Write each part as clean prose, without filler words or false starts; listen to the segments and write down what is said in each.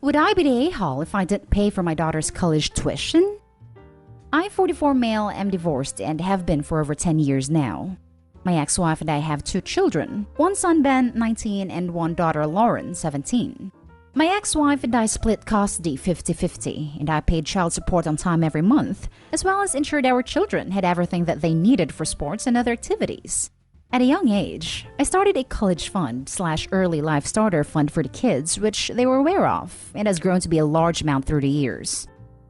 Would I be the a-hole if I didn't pay for my daughter's college tuition? I, 44 male, am divorced and have been for over 10 years now. My ex-wife and I have 2 children, one son Ben, 19, and one daughter Lauren, 17. My ex-wife and I split custody 50-50, and I paid child support on time every month, as well as ensured our children had everything that they needed for sports and other activities. At a young age, I started a college fund/early life starter fund for the kids, which they were aware of, and has grown to be a large amount through the years.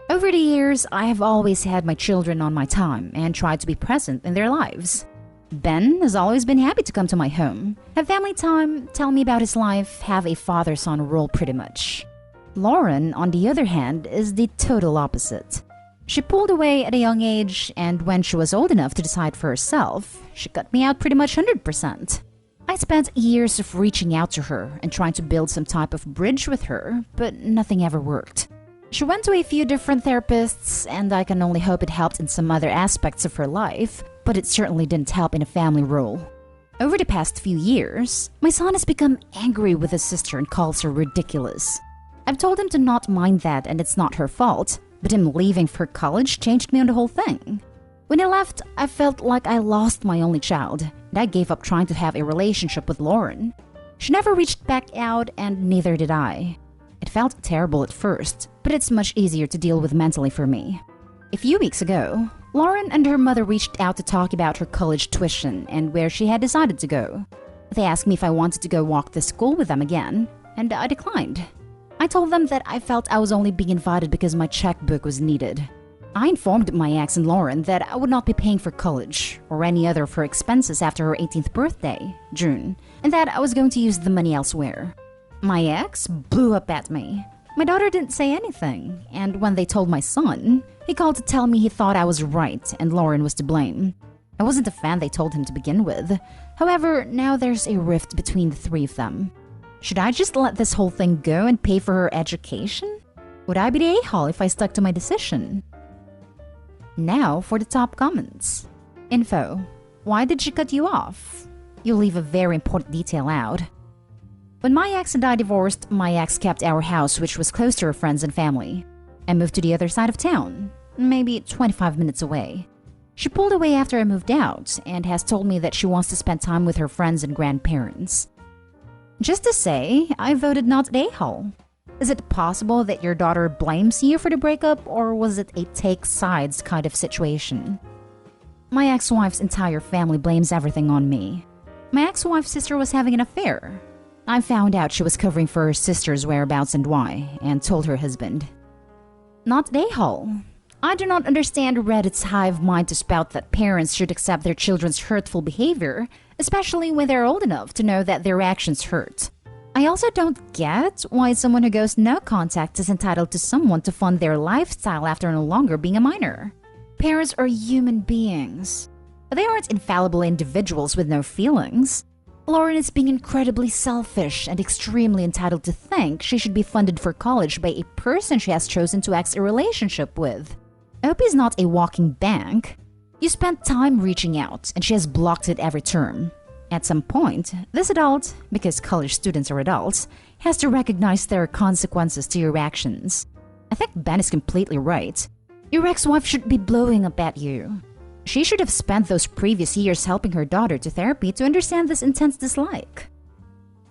Over the years, I have always had my children on my time and tried to be present in their lives. Ben has always been happy to come to my home, have family time, tell me about his life, have a father-son role pretty much. Lauren, on the other hand, is the total opposite. She pulled away at a young age, and when she was old enough to decide for herself, she cut me out pretty much 100%. I spent years of reaching out to her and trying to build some type of bridge with her, but nothing ever worked. She went to a few different therapists, and I can only hope it helped in some other aspects of her life, but it certainly didn't help in a family role. Over the past few years, my son has become angry with his sister and calls her ridiculous. I've told him to not mind that and it's not her fault, but him leaving for college changed me on the whole thing. When he left, I felt like I lost my only child, and I gave up trying to have a relationship with Lauren. She never reached back out, and neither did I. It felt terrible at first, but it's much easier to deal with mentally for me. A few weeks ago, Lauren and her mother reached out to talk about her college tuition and where she had decided to go. They asked me if I wanted to go walk the school with them again, and I declined. I told them that I felt I was only being invited because my checkbook was needed. I informed my ex and Lauren that I would not be paying for college or any other of her expenses after her 18th birthday, June, and that I was going to use the money elsewhere. My ex blew up at me. My daughter didn't say anything, and when they told my son, he called to tell me he thought I was right and Lauren was to blame. I wasn't a fan they told him to begin with. However, now there's a rift between the 3 of them. Should I just let this whole thing go and pay for her education? Would I be the a-hole if I stuck to my decision? Now for the top comments. Info. Why did she cut you off? You leave a very important detail out. When my ex and I divorced, my ex kept our house, which was close to her friends and family. I moved to the other side of town, maybe 25 minutes away. She pulled away after I moved out and has told me that she wants to spend time with her friends and grandparents. Just to say, I voted not the a-hole. Is it possible that your daughter blames you for the breakup, or was it a take sides kind of situation? My ex-wife's entire family blames everything on me. My ex-wife's sister was having an affair. I found out she was covering for her sister's whereabouts and why, and told her husband. Not the a-hole. I do not understand Reddit's hive mind to spout that parents should accept their children's hurtful behavior, especially when they're old enough to know that their actions hurt. I also don't get why someone who goes no contact is entitled to someone to fund their lifestyle after no longer being a minor. Parents are human beings. They aren't infallible individuals with no feelings. Lauren is being incredibly selfish and extremely entitled to think she should be funded for college by a person she has chosen to exit a relationship with. OP is not a walking bank. You spent time reaching out, and she has blocked it every term. At some point, this adult, because college students are adults, has to recognize there are consequences to your actions. I think Ben is completely right. Your ex-wife should be blowing up at you. She should have spent those previous years helping her daughter to therapy to understand this intense dislike.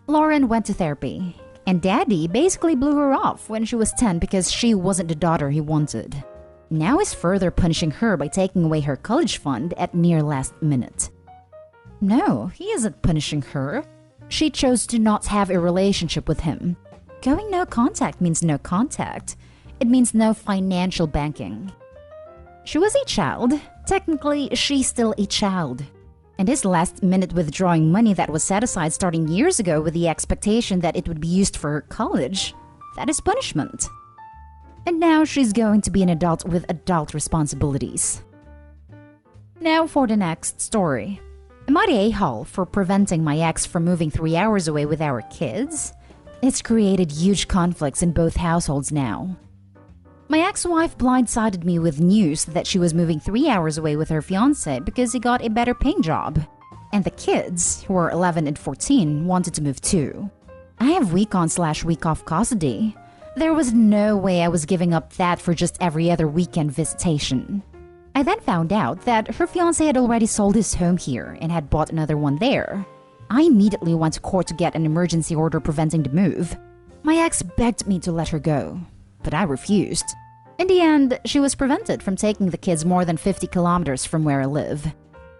Lauren went to therapy, and Daddy basically blew her off when she was 10 because she wasn't the daughter he wanted. Now he's further punishing her by taking away her college fund at near last minute. No, he isn't punishing her. She chose to not have a relationship with him. Going no contact means no contact. It means no financial banking. She was a child. Technically, she's still a child. And his last-minute withdrawing money that was set aside starting years ago with the expectation that it would be used for her college, that is punishment. And now she's going to be an adult with adult responsibilities. Now for the next story. Am I the a-hole for preventing my ex from moving 3 hours away with our kids? It's created huge conflicts in both households now. My ex-wife blindsided me with news that she was moving 3 hours away with her fiancé because he got a better paying job. And the kids, who are 11 and 14, wanted to move too. I have week-on/week-off custody. There was no way I was giving up that for just every other weekend visitation. I then found out that her fiancé had already sold his home here and had bought another one there. I immediately went to court to get an emergency order preventing the move. My ex begged me to let her go, but I refused. In the end, she was prevented from taking the kids more than 50 kilometers from where I live.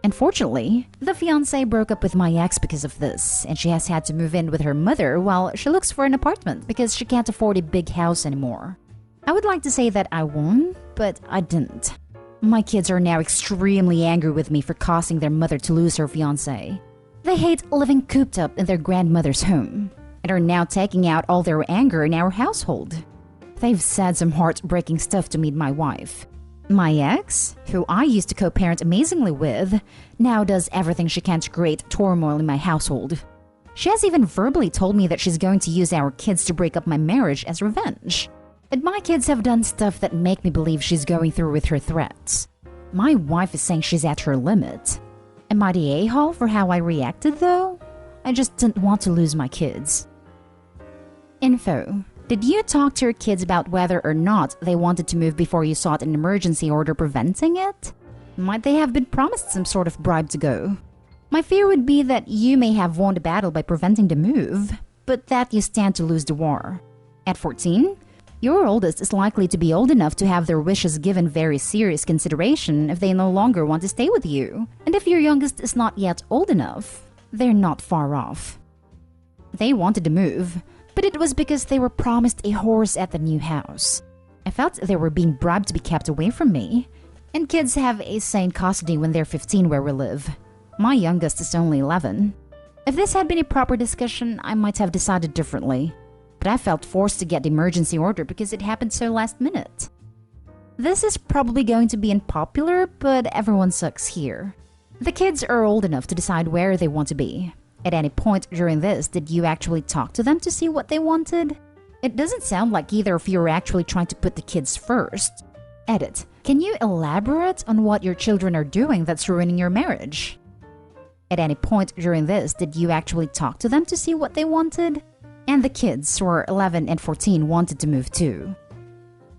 Unfortunately, the fiancé broke up with my ex because of this, and she has had to move in with her mother while she looks for an apartment because she can't afford a big house anymore. I would like to say that I won, but I didn't. My kids are now extremely angry with me for causing their mother to lose her fiancé. They hate living cooped up in their grandmother's home, and are now taking out all their anger in our household. They've said some heartbreaking stuff to me and my wife. My ex, who I used to co-parent amazingly with, now does everything she can to create turmoil in my household. She has even verbally told me that she's going to use our kids to break up my marriage as revenge. And my kids have done stuff that make me believe she's going through with her threats. My wife is saying she's at her limit. Am I the a-hole for how I reacted though? I just didn't want to lose my kids. Info. Did you talk to your kids about whether or not they wanted to move before you sought an emergency order preventing it? Might they have been promised some sort of bribe to go? My fear would be that you may have won the battle by preventing the move, but that you stand to lose the war. At 14, your oldest is likely to be old enough to have their wishes given very serious consideration if they no longer want to stay with you. And if your youngest is not yet old enough, they're not far off. They wanted to move, but it was because they were promised a horse at the new house. I felt they were being bribed to be kept away from me. And kids have a say in custody when they're 15 where we live. My youngest is only 11. If this had been a proper discussion, I might have decided differently. But I felt forced to get the emergency order because it happened so last minute. This is probably going to be unpopular, but everyone sucks here. The kids are old enough to decide where they want to be. At any point during this, did you actually talk to them to see what they wanted? It doesn't sound like either of you are actually trying to put the kids first. Edit. Can you elaborate on what your children are doing that's ruining your marriage? At any point during this, did you actually talk to them to see what they wanted? And the kids, who are 11 and 14, wanted to move too.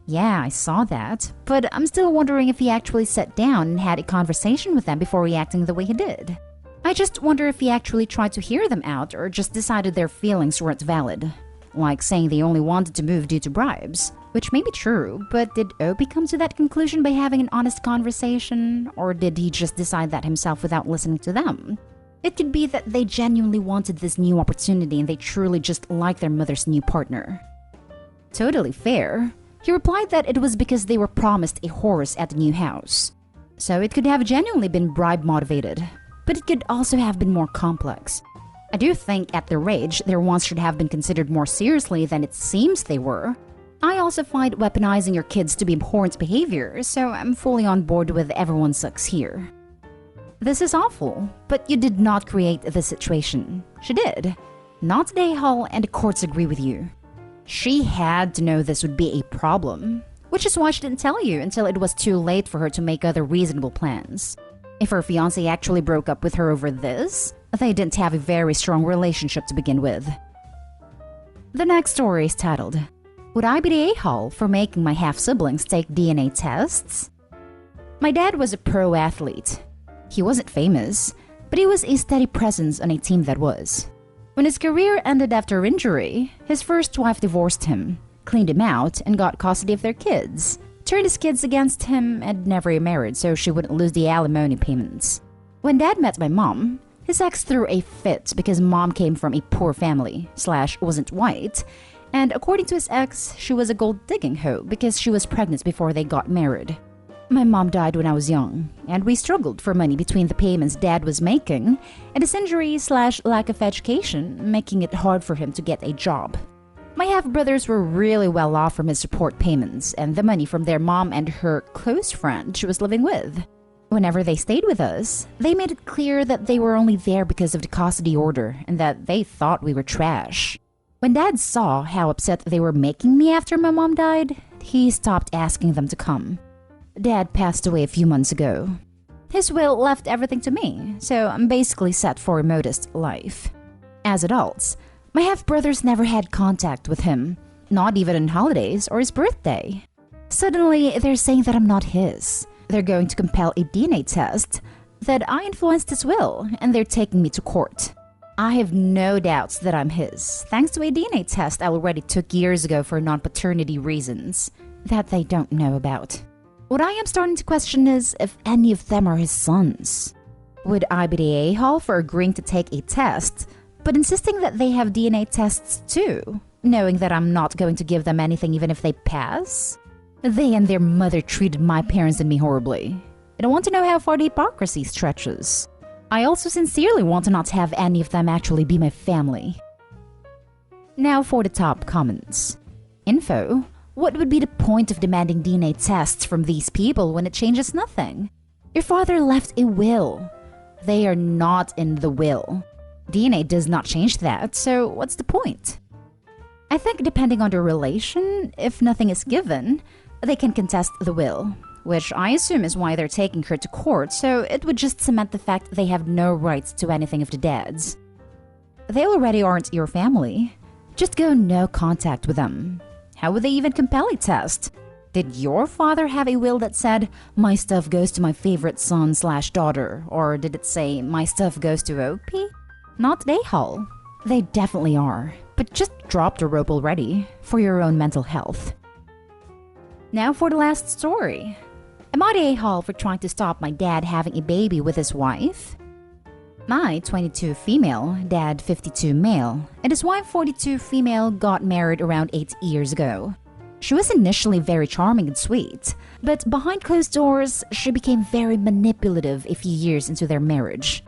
Yeah, I saw that, but I'm still wondering if he actually sat down and had a conversation with them before reacting the way he did. I just wonder if he actually tried to hear them out or just decided their feelings weren't valid. Like saying they only wanted to move due to bribes, which may be true, but did Opie come to that conclusion by having an honest conversation, or did he just decide that himself without listening to them? It could be that they genuinely wanted this new opportunity and they truly just like their mother's new partner. Totally fair. He replied that it was because they were promised a horse at the new house. So it could have genuinely been bribe motivated. But it could also have been more complex. I do think at their age, their wants should have been considered more seriously than it seems they were. I also find weaponizing your kids to be abhorrent behavior, so I'm fully on board with everyone sucks here. This is awful, but you did not create this situation. She did. Not today, Hall, and the courts agree with you. She had to know this would be a problem, which is why she didn't tell you until it was too late for her to make other reasonable plans. If her fiancé actually broke up with her over this, they didn't have a very strong relationship to begin with. The next story is titled, Would I be the a-hole for making my half-siblings take DNA tests? My dad was a pro athlete. He wasn't famous, but he was a steady presence on a team that was. When his career ended after injury, his first wife divorced him, cleaned him out, and got custody of their kids. Turned his kids against him and never remarried so she wouldn't lose the alimony payments. When Dad met my mom, his ex threw a fit because mom came from a poor family / wasn't white, and according to his ex, she was a gold-digging hoe because she was pregnant before they got married. My mom died when I was young, and we struggled for money between the payments Dad was making and his injury / lack of education, making it hard for him to get a job. My half-brothers were really well off from his support payments and the money from their mom and her close friend she was living with. Whenever they stayed with us, they made it clear that they were only there because of the custody order and that they thought we were trash. When Dad saw how upset they were making me after my mom died, he stopped asking them to come. Dad passed away a few months ago. His will left everything to me, so I'm basically set for a modest life. As adults, my half-brothers never had contact with him, Not even on holidays or his birthday. Suddenly, they're saying that I'm not his. They're going to compel a DNA test, that I influenced his will, and they're taking me to court. I have no doubts that I'm his, thanks to a DNA test I already took years ago for non-paternity reasons that they don't know about. What I am starting to question is if any of them are his sons. Would I be the a-hole for agreeing to take a test, but insisting that they have DNA tests too, knowing that I'm not going to give them anything even if they pass? They and their mother treated my parents and me horribly. And I want to know how far the hypocrisy stretches. I also sincerely want to not have any of them actually be my family. Now for the top comments. Info. What would be the point of demanding DNA tests from these people when it changes nothing? Your father left a will. They are not in the will. DNA does not change that, so what's the point? I think depending on their relation, if nothing is given, they can contest the will, which I assume is why they're taking her to court, so it would just cement the fact they have no rights to anything of the dad's. They already aren't your family. Just go no contact with them. How would they even compel a test? Did your father have a will that said, my stuff goes to my favorite son/daughter, or did it say, my stuff goes to OP? Not they, Hull. They definitely are, but just drop the rope already, for your own mental health. Now for the last story. Am I the a-hole for trying to stop my dad having a baby with his wife? My 22 female, dad 52 male, and his wife 42 female got married around 8 years ago. She was initially very charming and sweet, but behind closed doors, she became very manipulative a few years into their marriage.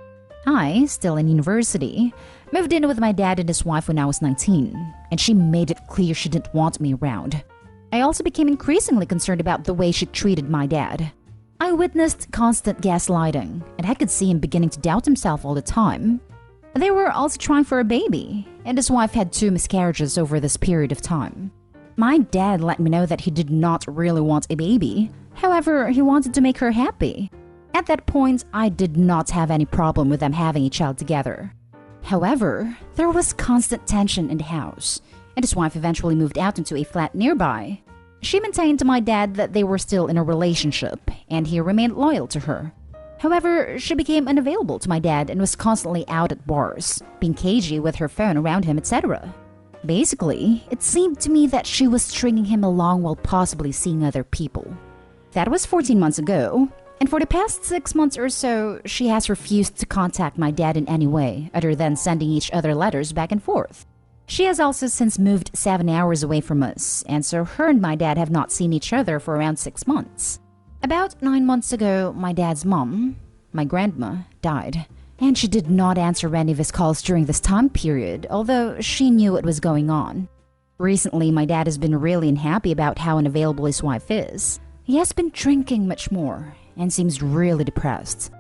I, still in university, moved in with my dad and his wife when I was 19, and she made it clear she didn't want me around. I also became increasingly concerned about the way she treated my dad. I witnessed constant gaslighting, and I could see him beginning to doubt himself all the time. They were also trying for a baby, and his wife had 2 miscarriages over this period of time. My dad let me know that he did not really want a baby. However, he wanted to make her happy. At that point, I did not have any problem with them having a child together. However, there was constant tension in the house, and his wife eventually moved out into a flat nearby. She maintained to my dad that they were still in a relationship, and he remained loyal to her. However, she became unavailable to my dad and was constantly out at bars, being cagey with her phone around him, etc. Basically, it seemed to me that she was stringing him along while possibly seeing other people. That was 14 months ago, and for the past 6 months or so, she has refused to contact my dad in any way other than sending each other letters back and forth. She has also since moved 7 hours away from us, and so her and my dad have not seen each other for around 6 months. About 9 months ago, my dad's mom, my grandma, died, and she did not answer any of his calls during this time period, although she knew what was going on. Recently, my dad has been really unhappy about how unavailable his wife is. He has been drinking much more, and seems really depressed.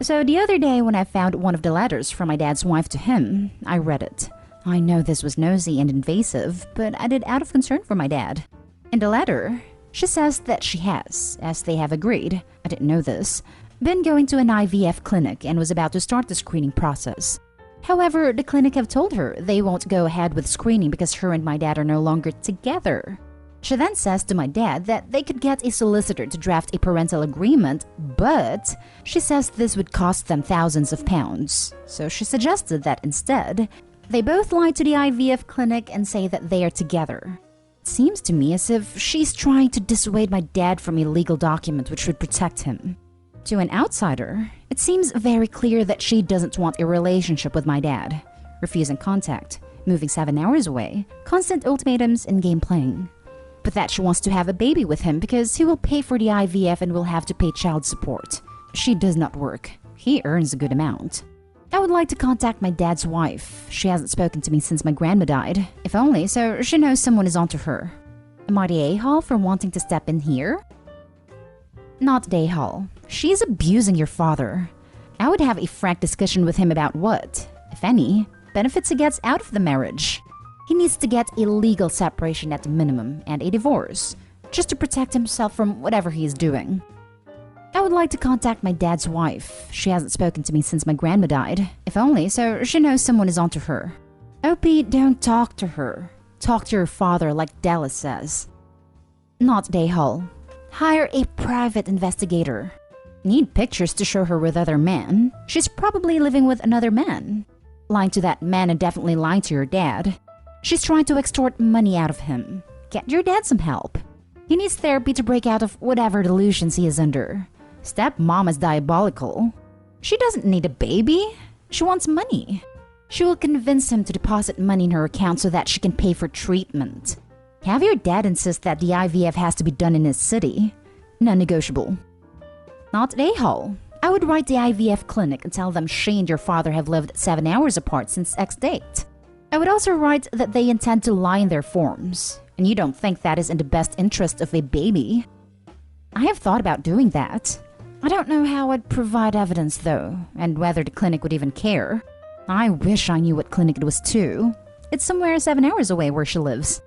So the other day when I found one of the letters from my dad's wife to him, I read it. I know this was nosy and invasive, but I did out of concern for my dad. In the letter, she says that she has, as they have agreed, I didn't know this, been going to an IVF clinic and was about to start the screening process. However, the clinic have told her they won't go ahead with screening because her and my dad are no longer together. She then says to my dad that they could get a solicitor to draft a parental agreement, but she says this would cost them thousands of pounds. So she suggested that instead, they both lie to the IVF clinic and say that they are together. It seems to me as if she's trying to dissuade my dad from a legal document which would protect him. To an outsider, it seems very clear that she doesn't want a relationship with my dad, refusing contact, moving 7 hours away, constant ultimatums and game playing. But that she wants to have a baby with him because he will pay for the IVF and will have to pay child support. She does not work. He earns a good amount. I would like to contact my dad's wife. She hasn't spoken to me since my grandma died, if only so she knows someone is onto her. Am I the a-hole for wanting to step in here? Not the a-hole. She's abusing your father. I would have a frank discussion with him about what, if any, benefits he gets out of the marriage. He needs to get a legal separation at the minimum and a divorce, just to protect himself from whatever he is doing. I would like to contact my dad's wife. She hasn't spoken to me since my grandma died, if only so she knows someone is onto her. OP, don't talk to her. Talk to your father like Dallas says. Not Dayhall. Hire a private investigator. Need pictures to show her with other men. She's probably living with another man. Lying to that man and definitely lying to your dad. She's trying to extort money out of him. Get your dad some help. He needs therapy to break out of whatever delusions he is under. Stepmom is diabolical. She doesn't need a baby. She wants money. She will convince him to deposit money in her account so that she can pay for treatment. Have your dad insist that the IVF has to be done in his city. Non-negotiable. Not Dayhall. I would write the IVF clinic and tell them she and your father have lived 7 hours apart since X date. I would also write that they intend to lie in their forms, and you don't think that is in the best interest of a baby. I have thought about doing that. I don't know how I'd provide evidence though, and whether the clinic would even care. I wish I knew what clinic it was too. It's somewhere 7 hours away where she lives.